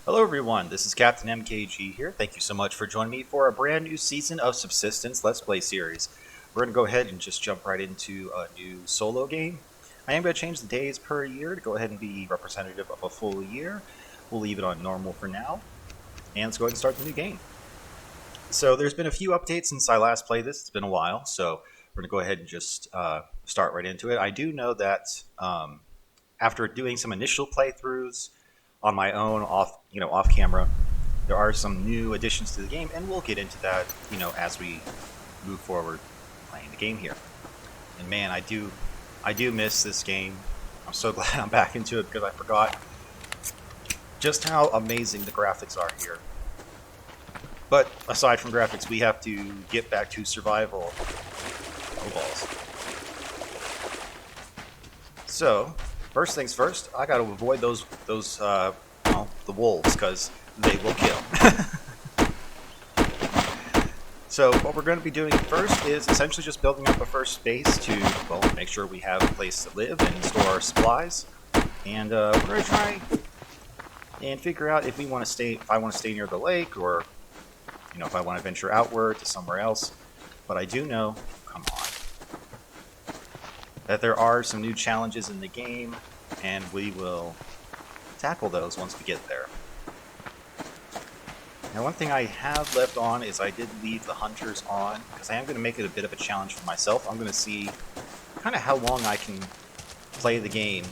Hello everyone, this is Captain MKG here. Thank you so much for joining me for a brand new season of Subsistence Let's Play series. We're going to go ahead and just jump right into a new solo game. I am going to change the days per year to go ahead and be representative of a full year. We'll leave it on normal for now. And let's go ahead and start the new game. So there's been a few updates since I last played this. It's been a while, so we're going to go ahead and just start right into it. I do know that after doing some initial playthroughs on my own off camera, there are some new additions to the game, and we'll get into that as we move forward playing the game here. And man, I do miss this game. I'm so glad I'm back into it because I forgot just how amazing the graphics are here. But aside from graphics, we have to get back to survival. Oh balls. So first things first, I got to avoid those the wolves, because they will kill. So what we're going to be doing first is essentially just building up a first base to, well, make sure we have a place to live and store our supplies. And we're going to try and figure out if I want to stay near the lake, or if I want to venture outward to somewhere else. But I do know, come on, that there are some new challenges in the game, and we will tackle those once we get there. Now, one thing I have left on is I did leave the hunters on, because I am going to make it a bit of a challenge for myself. I'm going to see kind of how long I can play the game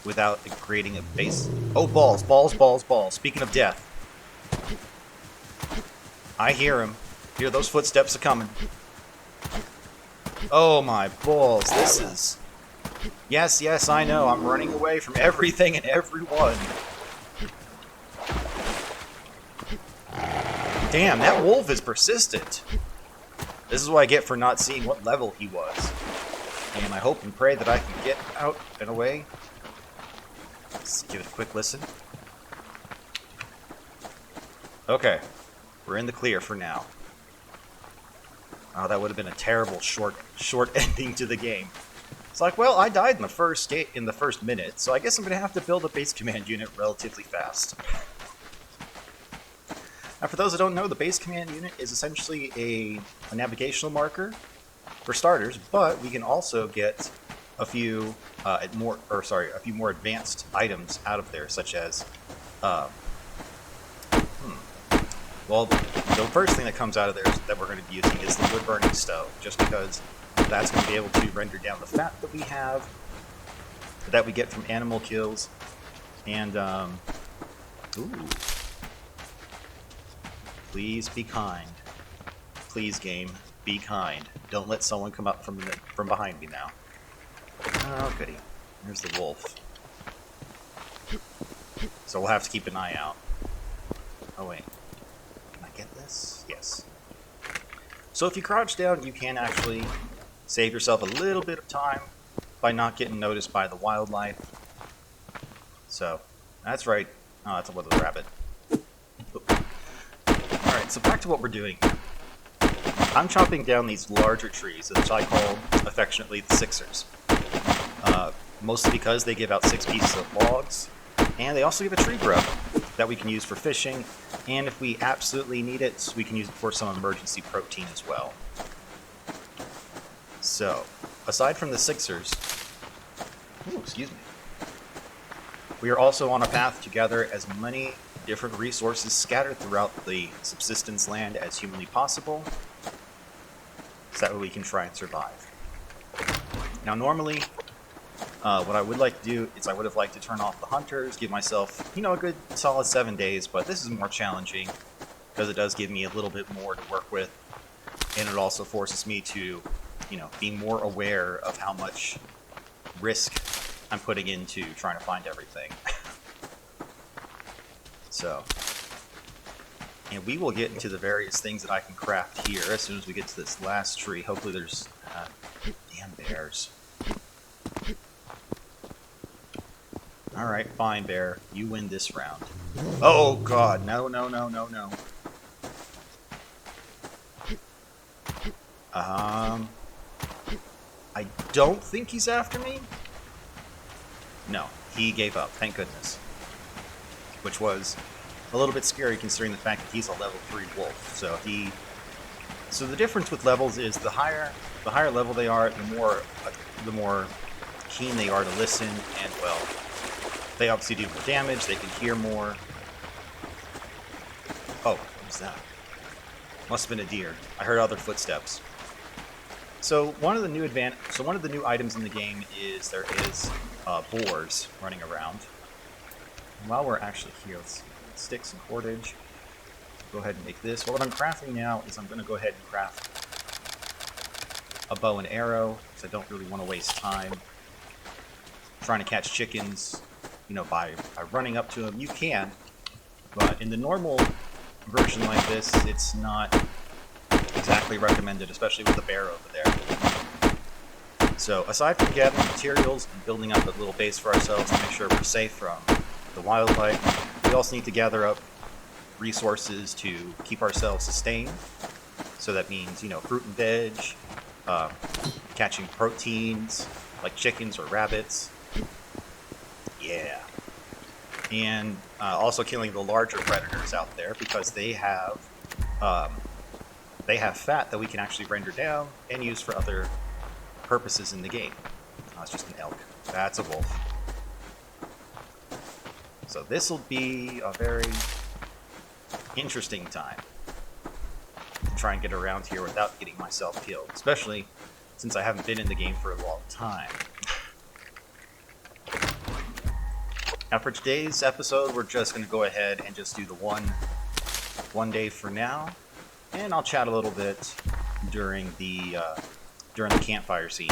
without creating a base. Oh, balls, balls, balls, balls. Speaking of death, I hear him. Hear those footsteps are coming. Oh my balls, this is... Yes, I know, I'm running away from everything and everyone. Damn, that wolf is persistent. This is what I get for not seeing what level he was. And I hope and pray that I can get out and away. Let's give it a quick listen. Okay, we're in the clear for now. Oh, that would have been a terrible short ending to the game. It's like, well, I died in the first minute, so I guess I'm going to have to build a base command unit relatively fast. Now, for those that don't know, the base command unit is essentially a navigational marker for starters, but we can also get a few more advanced items out of there, such as well, the first thing that comes out of there that we're going to be using is the wood burning stove, just because that's going to be able to render down the fat that we get from animal kills. And ooh, please be kind. Please, game, be kind. Don't let someone come up from behind me now. Oh goody, there's the wolf. So we'll have to keep an eye out. Oh wait. Get this? Yes. So if you crouch down, you can actually save yourself a little bit of time by not getting noticed by the wildlife. So, that's right. Oh, that's a little rabbit. Alright, so back to what we're doing here. I'm chopping down these larger trees, which I call affectionately the sixers. Mostly because they give out 6 pieces of logs, and they also give a tree grub that we can use for fishing, and if we absolutely need it, we can use it for some emergency protein as well. So, aside from the sixers, we are also on a path to gather as many different resources scattered throughout the subsistence land as humanly possible, so that way we can try and survive. Now, normally, what I would like to do is I would have liked to turn off the hunters, give myself, a good solid 7 days, but this is more challenging because it does give me a little bit more to work with, and it also forces me to, be more aware of how much risk I'm putting into trying to find everything. So, and we will get into the various things that I can craft here as soon as we get to this last tree. Hopefully there's, damn bears. Alright, fine, bear. You win this round. Oh, God. No. I don't think he's after me. No, he gave up. Thank goodness. Which was a little bit scary considering the fact that he's a level 3 wolf. So the difference with levels is the higher level they are, the more keen they are to listen, and well, they obviously do more damage. They can hear more. Oh, what was that? Must have been a deer. I heard other footsteps. So one of the new items in the game is there is boars running around. And while we're actually here, let's see, sticks and cordage. Go ahead and make this. Well, what I'm crafting now is I'm going to go ahead and craft a bow and arrow because I don't really want to waste time trying to catch chickens. By running up to them, you can, but in the normal version like this, it's not exactly recommended, especially with the bear over there. So aside from gathering materials and building up a little base for ourselves to make sure we're safe from the wildlife, we also need to gather up resources to keep ourselves sustained. So that means, fruit and veg, catching proteins like chickens or rabbits. Yeah. And also killing the larger predators out there because they have fat that we can actually render down and use for other purposes in the game. Oh, it's just an elk. That's a wolf. So this will be a very interesting time to try and get around here without getting myself killed, especially since I haven't been in the game for a long time. Now for today's episode, we're just going to go ahead and just do the one day for now, and I'll chat a little bit during the campfire scene.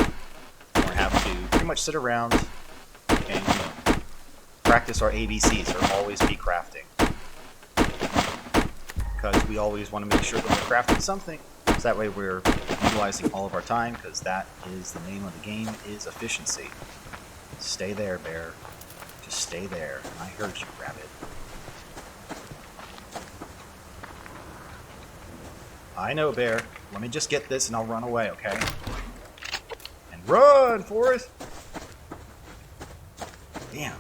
We're going to have to pretty much sit around and practice our ABCs, or always be crafting, because we always want to make sure that we're crafting something, so that way we're utilizing all of our time, because that is the name of the game, is efficiency. Stay there, bear. Just stay there. I heard you, rabbit. I know, bear. Let me just get this and I'll run away, okay? And run, Forrest! Damn.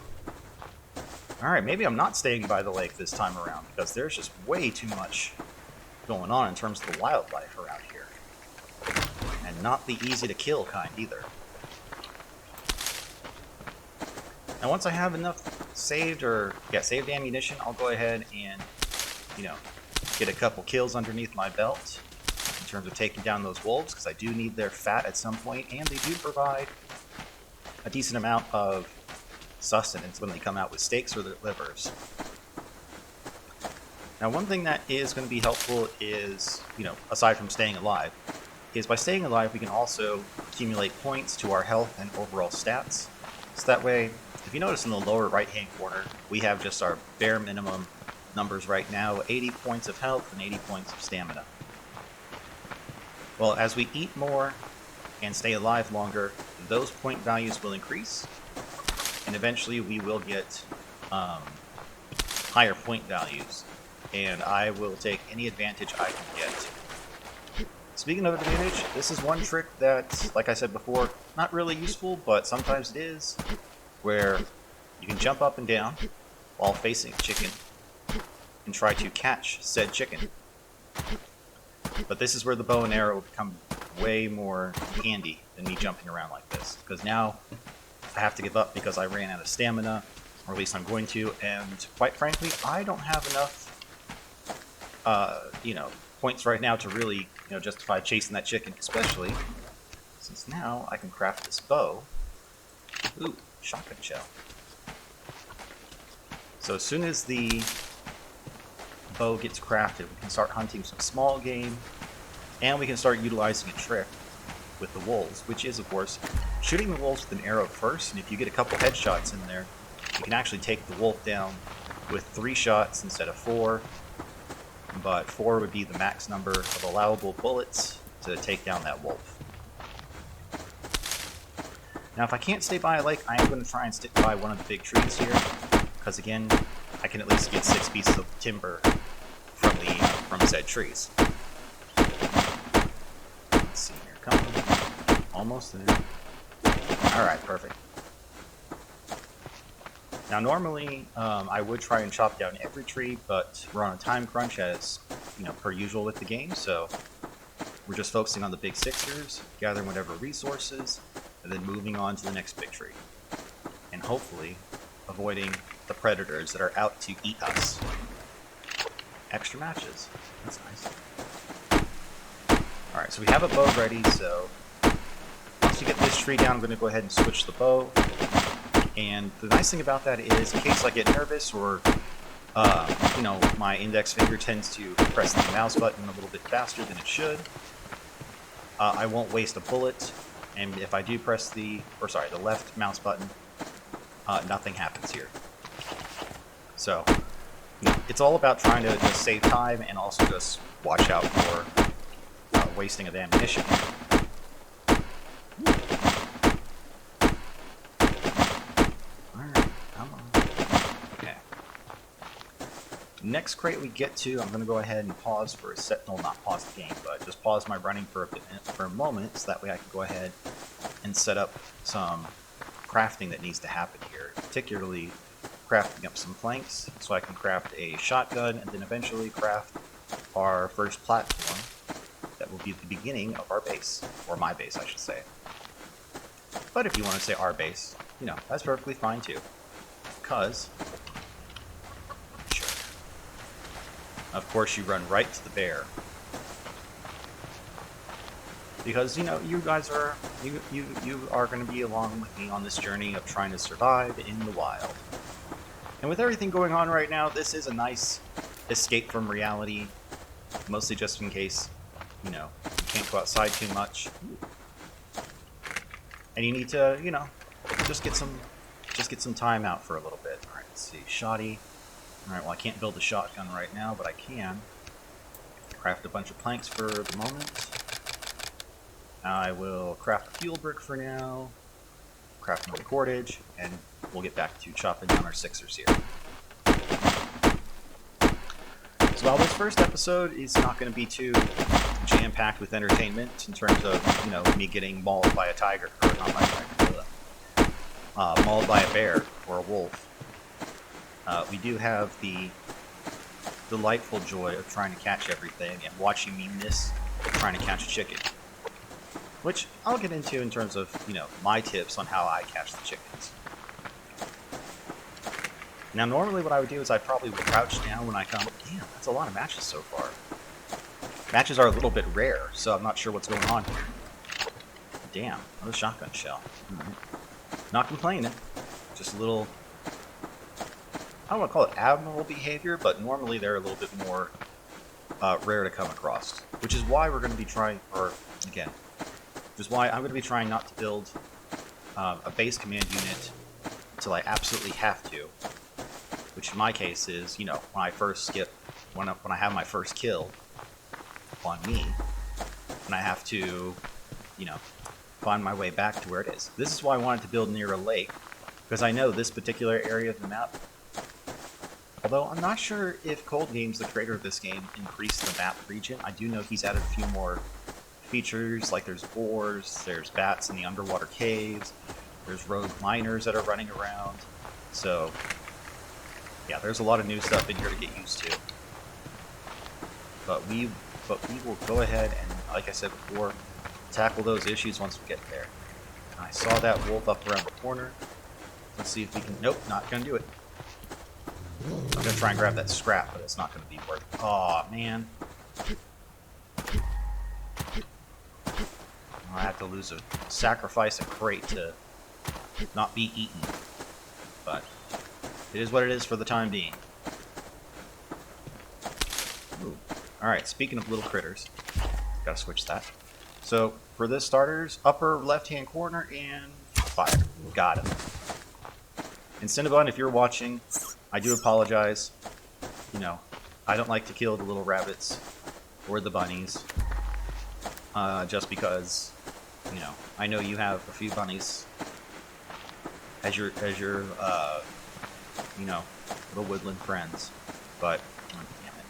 Alright, maybe I'm not staying by the lake this time around, because there's just way too much going on in terms of the wildlife around here. And not the easy to kill kind either. Now once I have enough saved ammunition, I'll go ahead and, get a couple kills underneath my belt in terms of taking down those wolves, because I do need their fat at some point, and they do provide a decent amount of sustenance when they come out with steaks or their livers. Now one thing that is going to be helpful is, aside from staying alive, is by staying alive we can also accumulate points to our health and overall stats. So that way, if you notice in the lower right hand corner, we have just our bare minimum numbers right now, 80 points of health and 80 points of stamina. Well, as we eat more and stay alive longer, those point values will increase, and eventually we will get higher point values, and I will take any advantage I can get. Speaking of advantage, this is one trick that, like I said before, not really useful, but sometimes it is, where you can jump up and down while facing a chicken and try to catch said chicken. But this is where the bow and arrow become way more handy than me jumping around like this, because now I have to give up because I ran out of stamina, or at least I'm going to, and quite frankly, I don't have enough points right now to really justify chasing that chicken, especially since now I can craft this bow. Ooh, shotgun shell. So as soon as the bow gets crafted, we can start hunting some small game, and we can start utilizing a trick with the wolves, which is, of course, shooting the wolves with an arrow first, and if you get a couple headshots in there, you can actually take the wolf down with 3 shots instead of 4, but 4 would be the max number of allowable bullets to take down that wolf. Now, if I can't stay by a lake, I am going to try and stick by one of the big trees here, because again, I can at least get 6 pieces of timber from said trees. Let's see here, come on. Almost there. Alright, perfect. Now, normally, I would try and chop down every tree, but we're on a time crunch as, per usual with the game, so we're just focusing on the big sixers, gathering whatever resources, and then moving on to the next big tree. And hopefully, avoiding the predators that are out to eat us. Extra matches. That's nice. Alright, so we have a bow ready, so once we get this tree down, I'm going to go ahead and switch the bow. And the nice thing about that is, in case I get nervous or, my index finger tends to press the mouse button a little bit faster than it should, I won't waste a bullet. And if I do press the left mouse button, nothing happens here. So, it's all about trying to just save time and also just watch out for wasting of ammunition. Next crate we get to, I'm going to go ahead and pause for a set. No, not pause the game, but just pause my running for a moment, so that way I can go ahead and set up some crafting that needs to happen here. Particularly crafting up some planks, so I can craft a shotgun, and then eventually craft our first platform that will be the beginning of our base, or my base, I should say. But if you want to say our base, that's perfectly fine too, because of course, you run right to the bear. Because, you guys are, you are going to be along with me on this journey of trying to survive in the wild. And with everything going on right now, this is a nice escape from reality. Mostly just in case, you can't go outside too much. And you need to, just get some time out for a little bit. Alright, let's see. Shoddy. Alright, well I can't build a shotgun right now, but I can craft a bunch of planks for the moment. I will craft a fuel brick for now, craft more cordage, and we'll get back to chopping down our sixers here. So while this first episode is not going to be too jam-packed with entertainment in terms of, me getting mauled by a tiger, or not by a tiger, mauled by a bear or a wolf, we do have the delightful joy of trying to catch everything and watching me miss trying to catch a chicken. Which I'll get into in terms of, my tips on how I catch the chickens. Now, normally what I would do is I probably would crouch down when I come. Damn, that's a lot of matches so far. Matches are a little bit rare, so I'm not sure what's going on here. Damn, another shotgun shell. Not complaining. Just a little, I don't want to call it abnormal behavior, but normally they're a little bit more rare to come across. Which is why we're going to be trying, which is why I'm going to be trying not to build a base command unit until I absolutely have to. Which in my case is, when I first when I have my first kill on me, and I have to, find my way back to where it is. This is why I wanted to build near a lake, because I know this particular area of the map. Although I'm not sure if Cold Games, the creator of this game, increased the map region. I do know he's added a few more features, like there's boars, there's bats in the underwater caves, there's rogue miners that are running around. So, yeah, there's a lot of new stuff in here to get used to. But we will go ahead and, like I said before, tackle those issues once we get there. I saw that wolf up around the corner. Let's see if we can. Nope, not gonna do it. I'm gonna try and grab that scrap, but it's not gonna be worth it. Aw, man. I have to sacrifice a crate to not be eaten. But it is what it is for the time being. Alright, speaking of little critters, gotta switch that. So, for this starters, upper left-hand corner and fire. Got him. And Cinnabon, if you're watching, I do apologize. I don't like to kill the little rabbits or the bunnies. Just because, I know you have a few bunnies as your little woodland friends. But, damn it,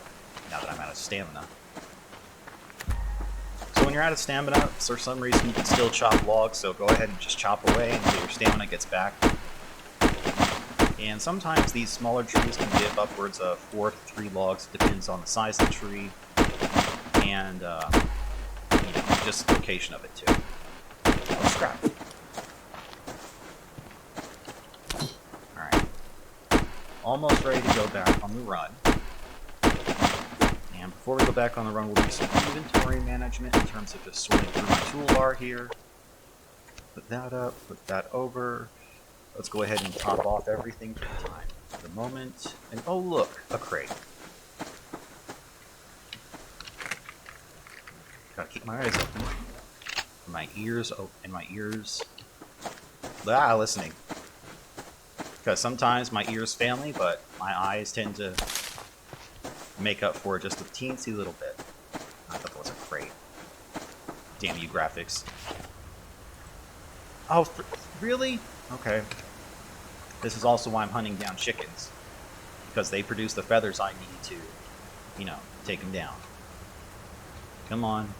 now that I'm out of stamina. So when you're out of stamina, for some reason you can still chop logs, so go ahead and just chop away until your stamina gets back. And sometimes these smaller trees can give upwards of 4 to 3 logs. It depends on the size of the tree and just the location of it too. Oh, scrap. Alright. Almost ready to go back on the run. And before we go back on the run, we'll do some inventory management in terms of just sorting through my toolbar here. Put that up, put that over. Let's go ahead and top off everything for the time. For the moment. And oh look, a crate. Gotta keep my eyes open. My ears open, and my ears listening. Because sometimes my ears fail me, but my eyes tend to make up for just a teensy little bit. I thought that was a crate. Damn you, graphics. Oh, really? Okay. This is also why I'm hunting down chickens. Because they produce the feathers I need to, take them down. Come on.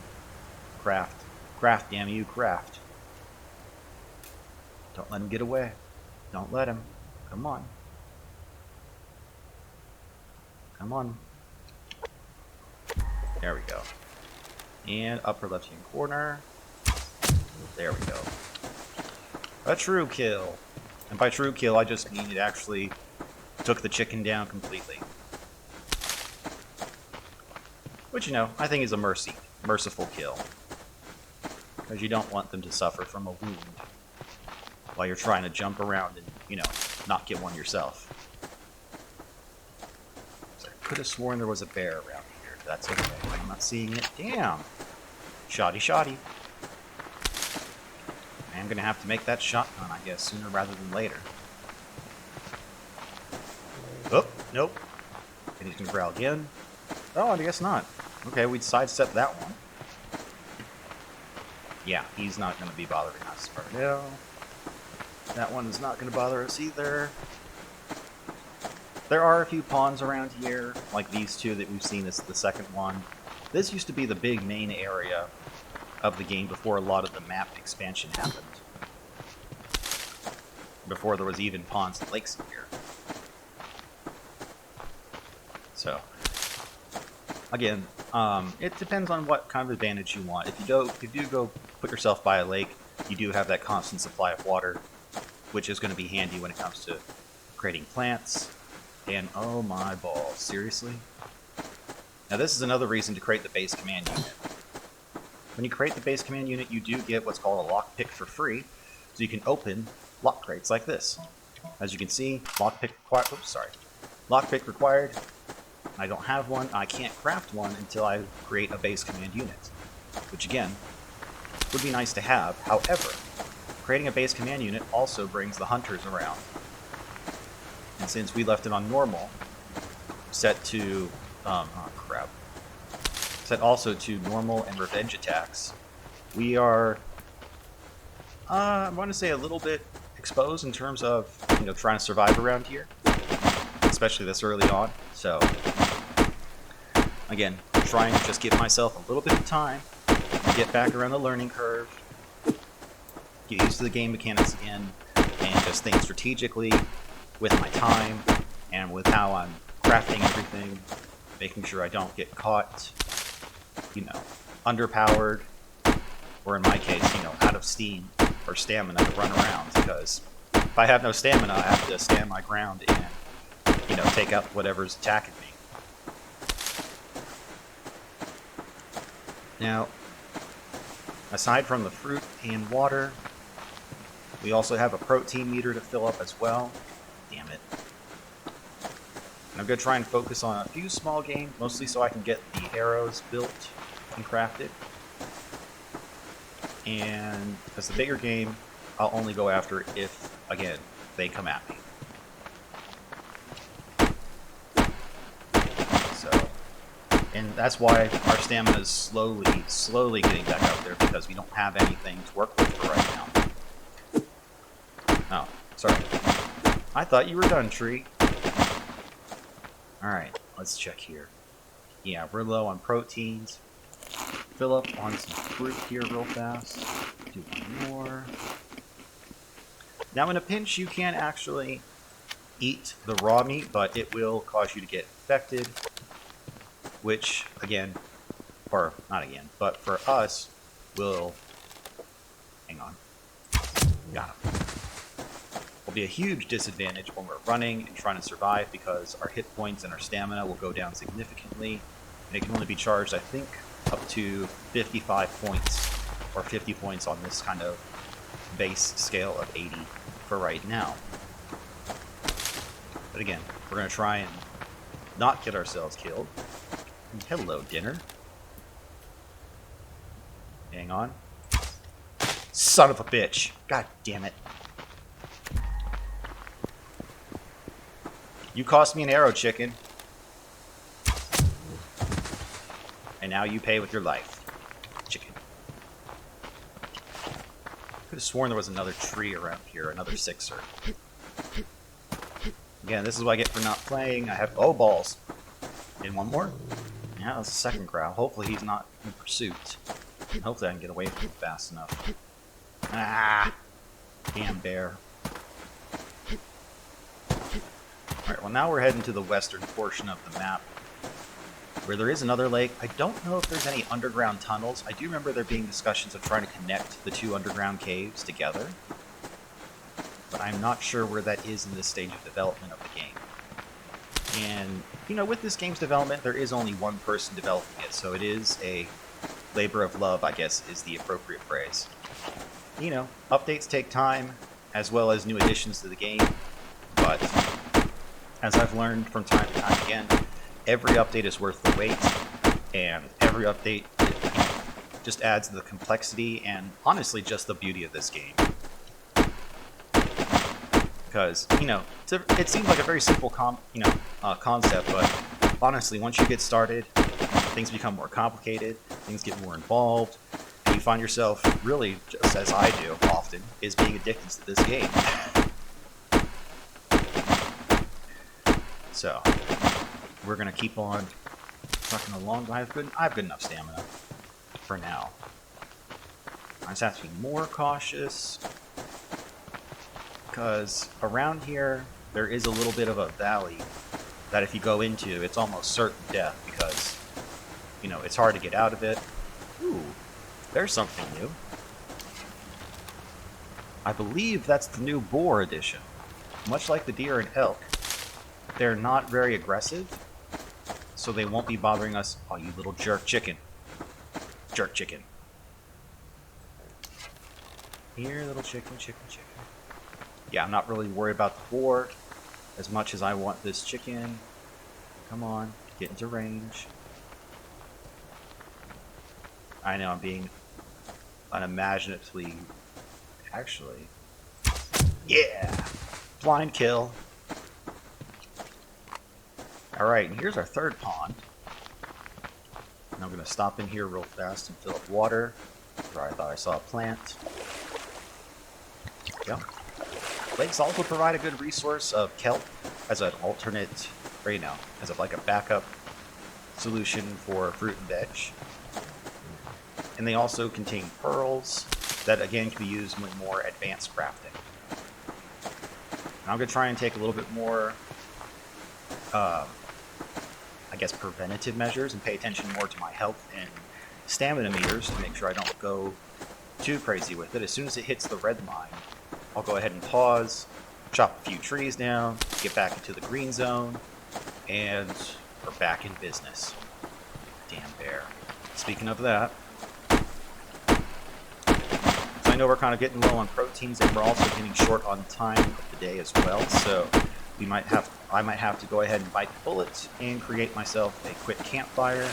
Craft. Craft, damn you, craft. Don't let him get away. Don't let him. Come on. Come on. There we go. And upper left-hand corner. There we go. A true kill. And by true kill, I just mean it actually took the chicken down completely. Which, I think is a merciful kill. Because you don't want them to suffer from a wound while you're trying to jump around and, not get one yourself. So I could have sworn there was a bear around here. That's okay. I'm not seeing it. Damn! Shoddy shoddy. I'm going to have to make that shotgun, I guess, sooner rather than later. Oh, nope. And he's going to growl again. Oh, I guess not. Okay, we'd sidestep that one. Yeah, he's not going to be bothering us right now. That one is not going to bother us either. There are a few pawns around here, like these two that we've seen. This is the second one. This used to be the big main area of the game before a lot of the map expansion happened. Before there was even ponds and lakes in here. So, again, it depends on what kind of advantage you want. If you do go put yourself by a lake, you do have that constant supply of water, which is going to be handy when it comes to creating plants. And oh my balls, seriously? Now this is another reason to create the base command unit. When you create the base command unit, you do get what's called a lockpick for free, so you can open lock crates like this. As you can see, lockpick required. Oops, sorry. Lockpick required. I don't have one. I can't craft one until I create a base command unit, which again would be nice to have. However, creating a base command unit also brings the hunters around. And since we left it on normal, set to set also to normal and revenge attacks, we are I want to say a little bit exposed in terms of trying to survive around here, especially this early on. So again, trying to just give myself a little bit of time to get back around the learning curve, get used to the game mechanics again, and just think strategically with my time and with how I'm crafting everything, making sure I don't get caught, underpowered, or in my case, out of steam or stamina to run around, because if I have no stamina, I have to stand my ground and, take out whatever's attacking me. Now, aside from the fruit and water, we also have a protein meter to fill up as well. Damn it. And I'm going to try and focus on a few small games, mostly so I can get the arrows built and crafted. And as the bigger game, I'll only go after if, again, they come at me. So, and that's why our stamina is slowly getting back up there, because we don't have anything to work with for right now. Oh, sorry. I thought you were done, tree. Alright, let's check here. Yeah, we're low on proteins. Fill up on some fruit here real fast. Do one more. Now in a pinch, you can actually eat the raw meat, but it will cause you to get infected, which, again, or not again, but for us, will... Hang on. Got him. Will be a huge disadvantage when we're running and trying to survive because our hit points and our stamina will go down significantly, and it can only be charged, I think, up to 55 points, or 50 points on this kind of base scale of 80 for right now. But again, we're going to try and not get ourselves killed. Hello, dinner. Hang on. Son of a bitch. God damn it. You cost me an arrow, chicken. And now you pay with your life, chicken. Could have sworn there was another tree around here, another sixer. Again, this is what I get for not playing. I have... Oh, balls. And one more? Yeah, that's the second growl. Hopefully he's not in pursuit. And hopefully I can get away from him fast enough. Ah! Damn bear. Alright, well now we're heading to the western portion of the map, where there is another lake. I don't know if there's any underground tunnels. I do remember there being discussions of trying to connect the two underground caves together, but I'm not sure where that is in this stage of development of the game. And, you know, with this game's development, there is only one person developing it, so it is a labor of love, I guess, is the appropriate phrase. You know, updates take time, as well as new additions to the game, but as I've learned from time to time again, every update is worth the wait, and every update just adds to the complexity and, honestly, just the beauty of this game. Because, you know, it seems like a very simple concept, but honestly, once you get started, things become more complicated, things get more involved, and you find yourself, really, just as I do often, is being addicted to this game. So, we're going to keep on trucking along. I have good enough stamina for now. I just have to be more cautious, because around here there is a little bit of a valley that if you go into, it's almost certain death, because, you know, it's hard to get out of it. Ooh, there's something new. I believe that's the new boar edition. Much like the deer and elk, they're not very aggressive, so they won't be bothering us. Oh, you little jerk chicken. Jerk chicken. Here, little chicken, chicken, chicken. Yeah, I'm not really worried about the boar as much as I want this chicken. Come on, get into range. I know I'm being unimaginatively... Actually... Yeah! Blind kill. Alright, and here's our third pond. And I'm going to stop in here real fast and fill up water. Where I thought I saw a plant. There we go. Lakes also provide a good resource of kelp as an alternate, or, you know, as like a backup solution for fruit and veg. And they also contain pearls that, again, can be used in more advanced crafting. And I'm going to try and take a little bit more... I guess preventative measures and pay attention more to my health and stamina meters to make sure I don't go too crazy with it. As soon as it hits the red line, I'll go ahead and pause, chop a few trees down, get back into the green zone, and we're back in business. Damn bear. Speaking of that, so I know we're kind of getting low on proteins, and we're also getting short on time of the day as well, so I might have to go ahead and bite the bullet and create myself a quick campfire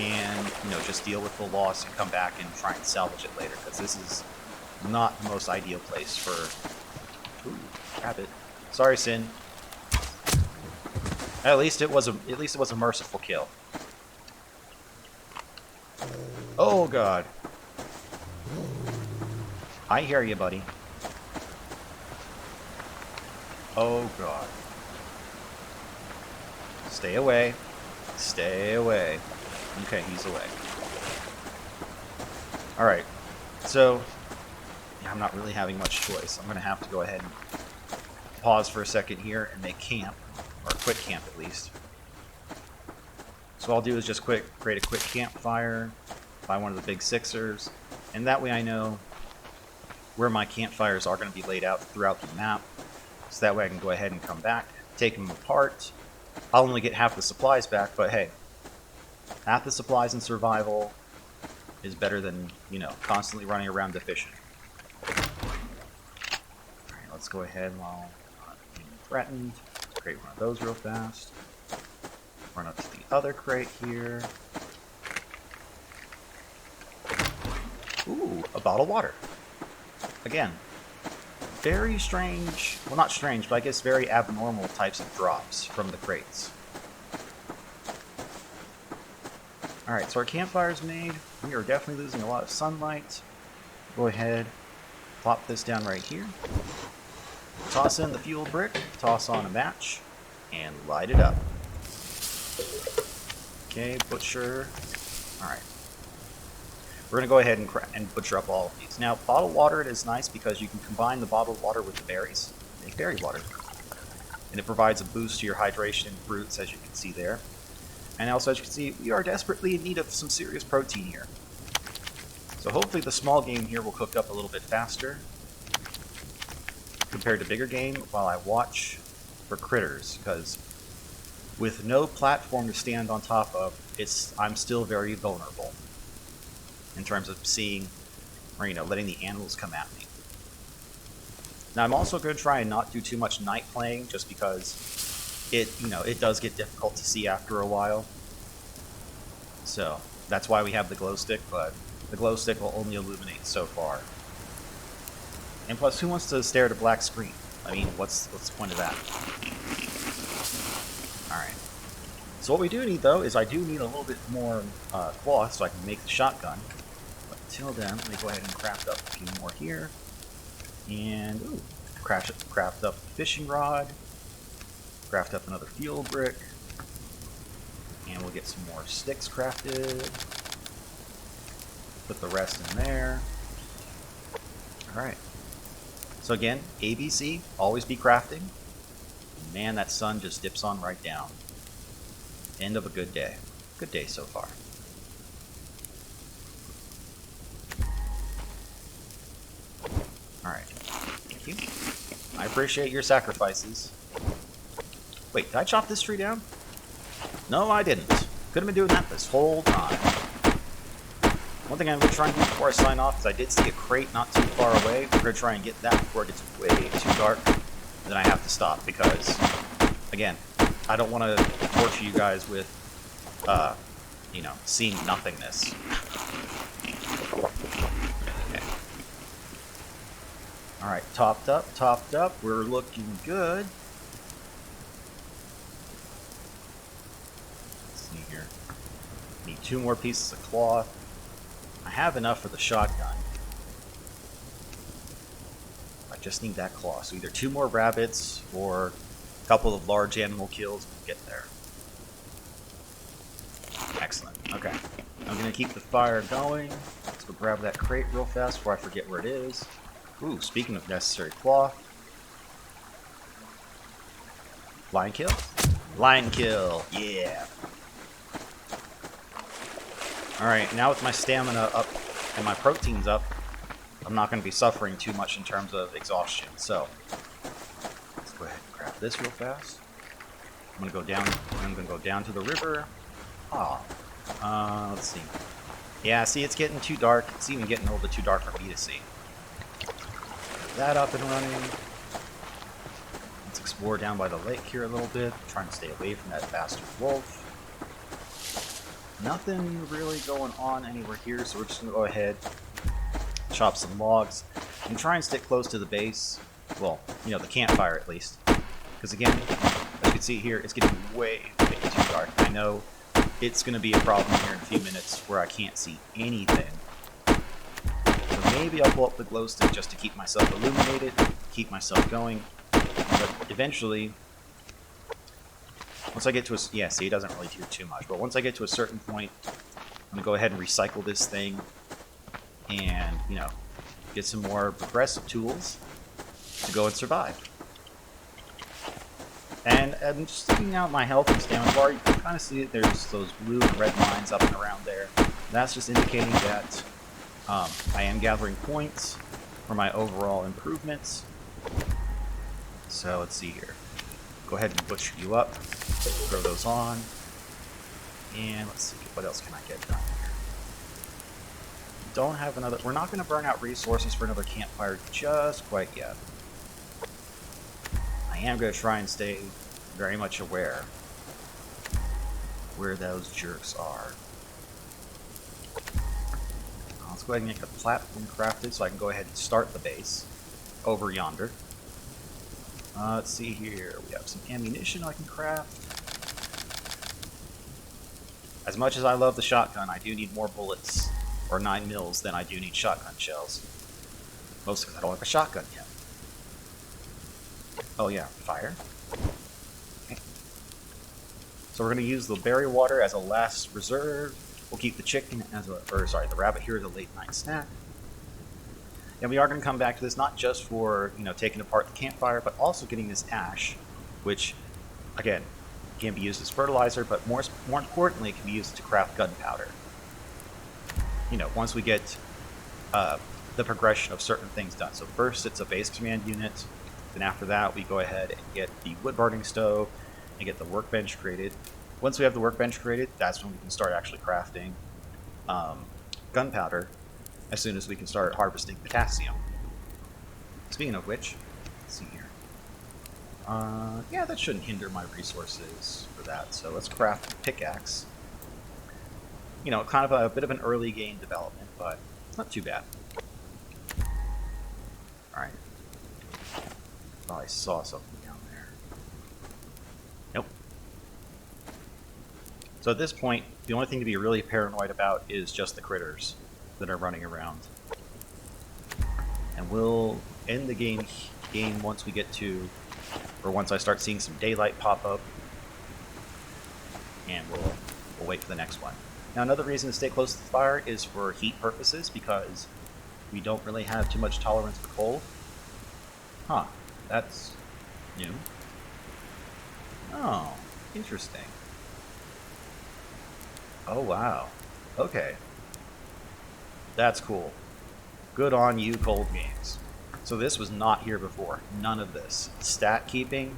and, you know, just deal with the loss and come back and try and salvage it later, because this is not the most ideal place for... Ooh, rabbit. Sorry, Sin. At least it was a merciful kill. Oh god. I hear you, buddy. Oh god. Stay away. Stay away. Okay, he's away. Alright. So, yeah, I'm not really having much choice. I'm going to have to go ahead and pause for a second here and make camp, or a quick camp at least. So all I'll do is just create a quick campfire, buy one of the big sixers, and that way I know where my campfires are going to be laid out throughout the map. So that way I can go ahead and come back, take them apart. I'll only get half the supplies back, but hey, half the supplies in survival is better than, you know, constantly running around deficient. Alright, let's go ahead while not being threatened. Create one of those real fast. Run up to the other crate here. Ooh, a bottle of water. Again, very strange, well not strange, but I guess very abnormal types of drops from the crates. Alright, so our campfire's made. We are definitely losing a lot of sunlight. Go ahead, plop this down right here. Toss in the fuel brick, toss on a match, and light it up. Okay, butcher. Alright. We're going to go ahead and butcher up all of these. Now, bottled water, it is nice because you can combine the bottled water with the berries. Make berry water. And it provides a boost to your hydration and fruits, as you can see there. And also, as you can see, we are desperately in need of some serious protein here. So hopefully the small game here will cook up a little bit faster compared to bigger game while I watch for critters, because with no platform to stand on top of, I'm still very vulnerable in terms of seeing, or you know, letting the animals come at me. Now I'm also going to try and not do too much night playing, just because it does get difficult to see after a while. So that's why we have the glow stick, but the glow stick will only illuminate so far. And plus, who wants to stare at a black screen? I mean, what's the point of that? Alright. So what we do need, though, is I do need a little bit more cloth so I can make the shotgun. But until then, let me go ahead and craft up a few more here. And, ooh, craft up a fishing rod. Craft up another fuel brick. And we'll get some more sticks crafted. Put the rest in there. Alright. So again, ABC, always be crafting. Man, that sun just dips on right down. End of a good day. Good day so far. Alright. Thank you. I appreciate your sacrifices. Wait, did I chop this tree down? No, I didn't. Could have been doing that this whole time. One thing I'm going to try and do before I sign off is I did see a crate not too far away. We're going to try and get that before it gets way too dark. Then I have to stop because, again, I don't want to torture you guys with, seeing nothingness. Okay. Alright, topped up. We're looking good. Let's see here. Need 2 more pieces of cloth. I have enough for the shotgun. I just need that claw. So either 2 more rabbits or a couple of large animal kills will get there. Excellent. Okay. I'm going to keep the fire going. Let's go grab that crate real fast before I forget where it is. Ooh, speaking of necessary cloth. Lion kill? Lion kill. Yeah. Alright, now with my stamina up and my proteins up, I'm not going to be suffering too much in terms of exhaustion. So, let's go ahead and grab this real fast. I'm going to go down to the river. Let's see. Yeah, see, it's getting too dark. It's even getting a little bit too dark for me to see. Get that up and running. Let's explore down by the lake here a little bit. Trying to stay away from that bastard wolf. Nothing really going on anywhere here, so we're just going to go ahead, chop some logs, and try and stick close to the base. Well, the campfire at least. Because again, as you can see here, it's getting way too dark. I know it's going to be a problem here in a few minutes where I can't see anything. So maybe I'll pull up the glow stick just to keep myself illuminated, keep myself going. But eventually, once I get to yeah, see, it doesn't really do too much. But once I get to a certain point, I'm going to go ahead and recycle this thing and, get some more progressive tools to go and survive. And I'm just looking out my health and stamina bar. You can kind of see that there's those blue and red lines up and around there. That's just indicating that I am gathering points for my overall improvements. So let's see here. Go ahead and butcher you up. Throw those on. And let's see, what else can I get done here? Don't have another... We're not going to burn out resources for another campfire just quite yet. I am going to try and stay very much aware where those jerks are. Let's go ahead and make a platform crafted so I can go ahead and start the base over yonder. Let's see here. We have some ammunition I can craft. As much as I love the shotgun, I do need more bullets or 9 mils than I do need shotgun shells. Mostly because I don't have a shotgun yet. Oh yeah, fire. Okay. So we're going to use the berry water as a last reserve. We'll keep the chicken as a, the rabbit here as a late night snack. And we are going to come back to this not just for, taking apart the campfire, but also getting this ash, which, again, can be used as fertilizer, but more importantly, it can be used to craft gunpowder. Once we get the progression of certain things done. So first, it's a base command unit. Then after that, we go ahead and get the wood burning stove and get the workbench created. Once we have the workbench created, that's when we can start actually crafting gunpowder as soon as we can start harvesting potassium. Speaking of which, let's see here. Yeah, that shouldn't hinder my resources for that. So let's craft a pickaxe. Kind of a bit of an early game development, but not too bad. Alright. Oh, I saw something down there. Nope. So at this point, the only thing to be really paranoid about is just the critters that are running around. And we'll end the game once we get to, or once I start seeing some daylight pop up. And we'll wait for the next one. Now another reason to stay close to the fire is for heat purposes, because we don't really have too much tolerance for cold. Huh, that's new. Oh, interesting. Oh wow, okay. That's cool. Good on you, Cold Games. So this was not here before. None of this. Stat keeping,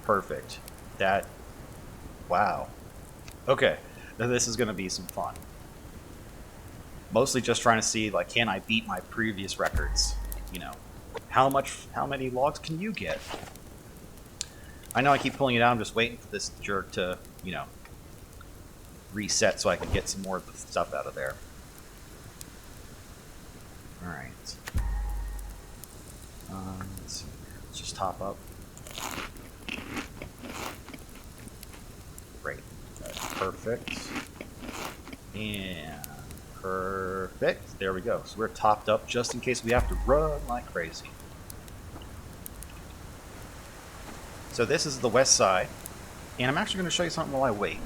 perfect. That, wow. Okay, now this is going to be some fun. Mostly just trying to see, can I beat my previous records? How many logs can you get? I know I keep pulling it out. I'm just waiting for this jerk to, reset so I can get some more of the stuff out of there. Alright. Let's see. Let's just top up. Great. Perfect. And perfect. There we go. So we're topped up just in case we have to run like crazy. So this is the west side. And I'm actually going to show you something while I wait.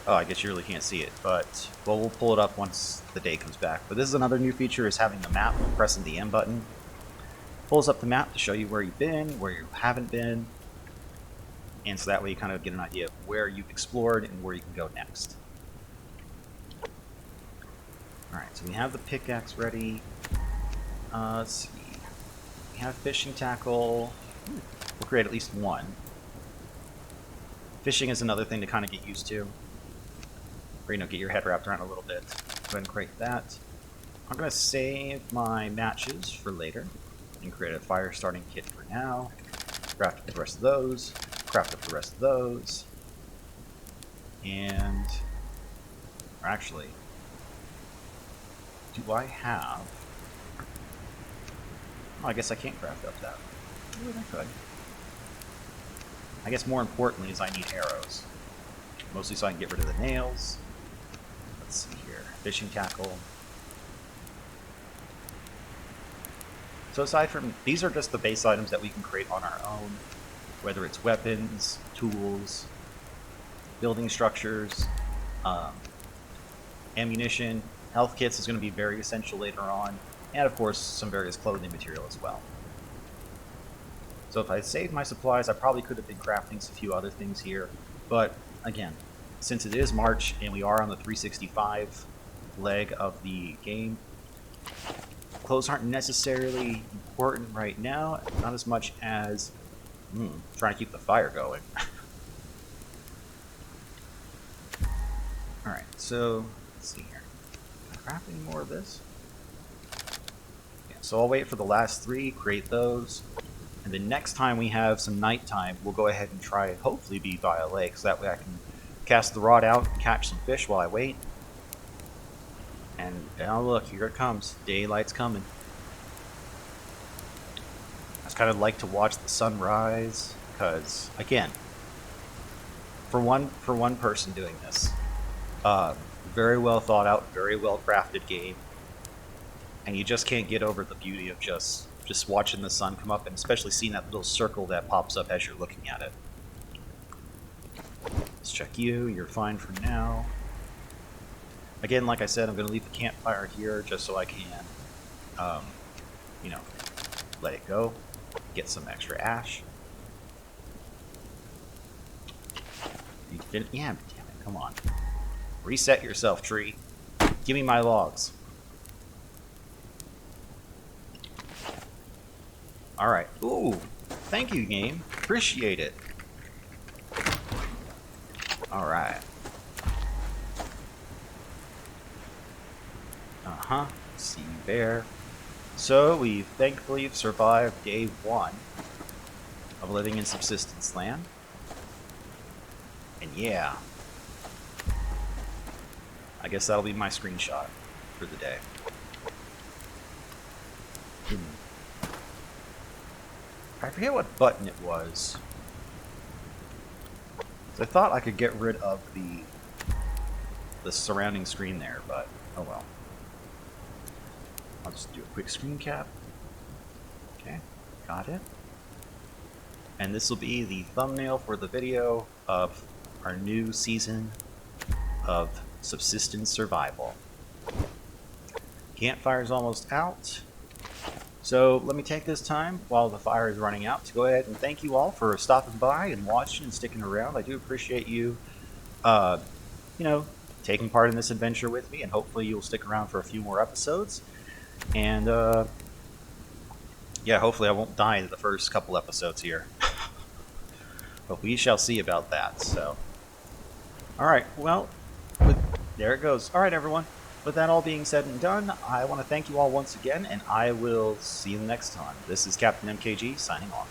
Oh, I guess you really can't see it, but we'll pull it up once the day comes back. But this is another new feature, is having the map and pressing the M button. Pulls up the map to show you where you've been, where you haven't been, and so that way you kind of get an idea of where you've explored and where you can go next. Alright, so we have the pickaxe ready. Let's see. We have fishing tackle. We'll create at least one. Fishing is another thing to kind of get used to. Or, get your head wrapped around a little bit. Go ahead and create that. I'm going to save my matches for later and create a fire starting kit for now. Craft up the rest of those. Craft up the rest of those. And, or actually, do I have... Oh, I guess I can't craft up that. Oh, I could. I guess more importantly is I need arrows. Mostly so I can get rid of the nails. Let's see here. Fishing tackle. So aside from... These are just the base items that we can create on our own. Whether it's weapons, tools, building structures, ammunition. Health kits is going to be very essential later on. And of course, some various clothing material as well. So if I saved my supplies, I probably could have been crafting a few other things here. But again, since it is March and we are on the 365 leg of the game, clothes aren't necessarily important right now, not as much as trying to keep the fire going. Alright, so let's see here. Can I craft any more of this? Yeah, so I'll wait for the last 3, create those. And then next time we have some nighttime, we'll go ahead and try hopefully be by a lake, so that way I can cast the rod out and catch some fish while I wait. And now look, here it comes. Daylight's coming. I just kind of like to watch the sunrise, because again, for one person doing this, very well thought out, very well crafted game, and you just can't get over the beauty of just watching the sun come up, and especially seeing that little circle that pops up as you're looking at it. Let's check you. You're fine for now. Again, like I said, I'm going to leave the campfire here just so I can, you know, let it go, get some extra ash. Yeah, damn it, come on. Reset yourself, tree. Give me my logs. Alright. Ooh, thank you, game. Appreciate it. Alright. See you there. So we thankfully survived day 1 of living in Subsistence land. And yeah, I guess that'll be my screenshot for the day. I forget what button it was. I thought I could get rid of the surrounding screen there, but oh well. I'll just do a quick screen cap. Okay, got it. And this will be the thumbnail for the video of our new season of Subsistence Survival. Campfire's almost out. So let me take this time while the fire is running out to go ahead and thank you all for stopping by and watching and sticking around. I do appreciate you, you know, taking part in this adventure with me, and hopefully you'll stick around for a few more episodes. And yeah, hopefully I won't die in the first couple episodes here. But we shall see about that. So, alright, well, there it goes. Alright, everyone. With that all being said and done, I want to thank you all once again, and I will see you next time. This is Captain MKG signing off.